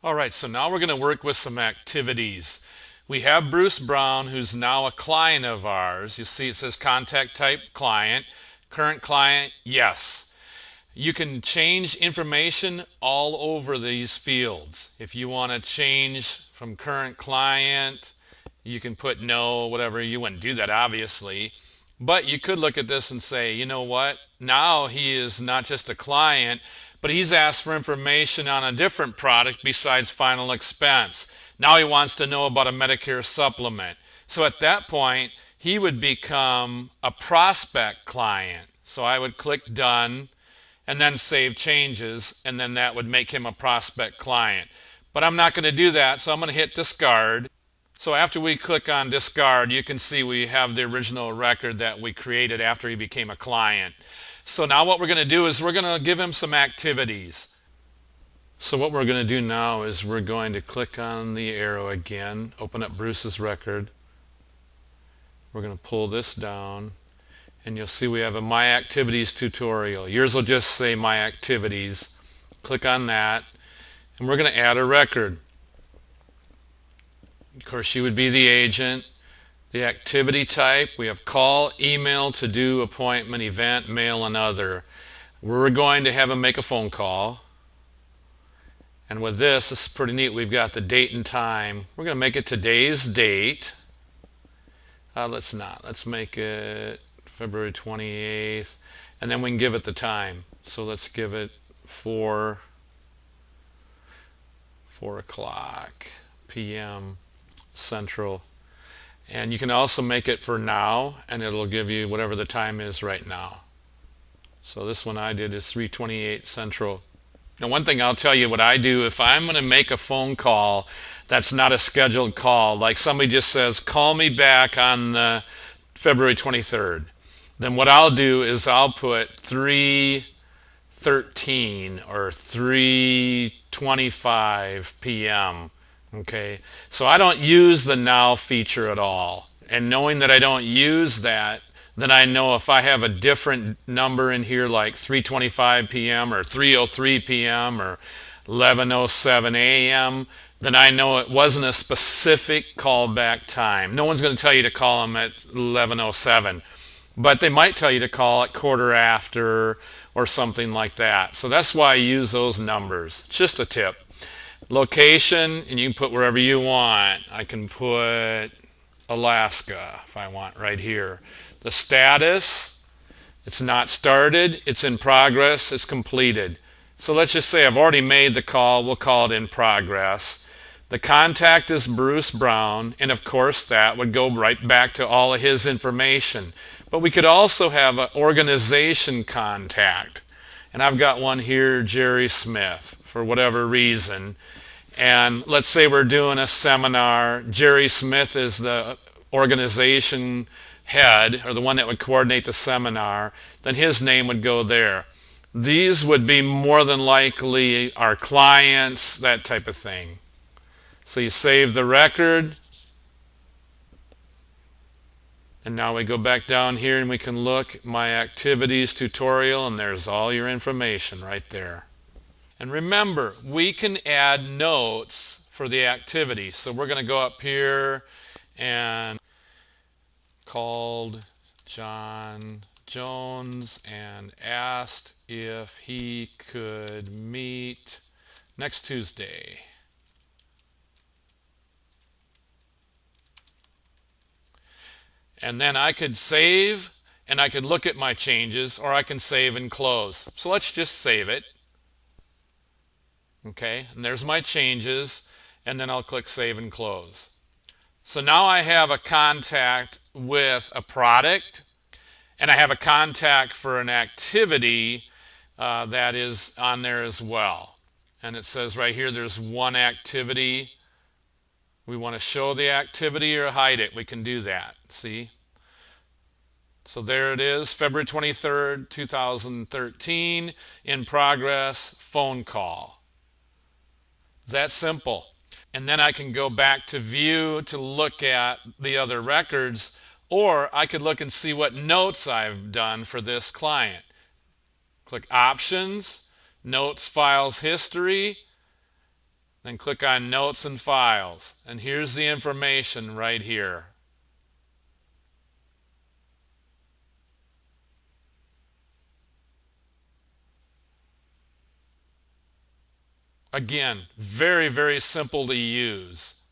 All right, so now we're going to work with some activities. We have Bruce Brown, who's now a client of ours. You see it says contact type client. Current client, yes. You can change information all over these fields. If you want to change from current client, you can put no, whatever. You wouldn't do that, obviously. But you could look at this and say, you know what? Now he is not just a client, but he's asked for information on a different product besides final expense. Now he wants to know about a Medicare supplement. So at that point, he would become a prospect client. So I would click done and then save changes, and then that would make him a prospect client. But I'm not going to do that, so I'm going to hit discard. So after we click on discard, you can see we have the original record that we created after he became a client. So now what we're going to do is we're going to give him some activities. So what we're going to do now is we're going to click on the arrow again, open up Bruce's record. We're going to pull this down, and you'll see we have a My Activities tutorial. Yours will just say My Activities. Click on that, and we're going to add a record. Of course, you would be the agent. The activity type, we have call, email, to do, appointment, event, mail, and other. We're going to have him make a phone call. And with this is pretty neat. We've got the date and time. We're going to make it today's date. Let's not. Let's make it February 28th. And then we can give it the time. So let's give it 4 o'clock p.m. Central. And you can also make it for now, and it'll give you whatever the time is right now. So this one I did is 3:28 Central. Now one thing I'll tell you what I do, if I'm going to make a phone call that's not a scheduled call, like somebody just says, call me back on February 23rd, then what I'll do is I'll put 3:13 or 3:25 p.m. Okay, so I don't use the now feature at all. And knowing that I don't use that, then I know if I have a different number in here like 3:25 p.m. or 3:03 p.m. or 11:07 a.m., then I know it wasn't a specific callback time. No one's going to tell you to call them at 11:07, but they might tell you to call at quarter after or something like that. So that's why I use those numbers. Just a tip. Location, and you can put wherever you want. I can put Alaska if I want right here. The status, it's not started, it's in progress, it's completed. So let's just say I've already made the call, we'll call it in progress. The contact is Bruce Brown, and of course that would go right back to all of his information. But we could also have an organization contact. And I've got one here, Jerry Smith, for whatever reason. And let's say we're doing a seminar. Jerry Smith is the organization head, or the one that would coordinate the seminar. Then his name would go there. These would be more than likely our clients, that type of thing. So you save the record. And now we go back down here and we can look My Activities tutorial, and there's all your information right there. And remember, we can add notes for the activity. So we're going to go up here and called John Jones and asked if he could meet next Tuesday. And then I could save and I could look at my changes, or I can save and close. So let's just save it. Okay, and there's my changes, and then I'll click save and close. So now I have a contact with a product, and I have a contact for an activity that is on there as well. And it says right here there's one activity. We want to show the activity or hide it. We can do that. See? So there it is, February 23rd, 2013, in progress, phone call. That simple. And then I can go back to view to look at the other records, or I could look and see what notes I've done for this client. Click Options, Notes, Files, History, Then click on Notes and Files. And here's the information right here. Again, very, very simple to use.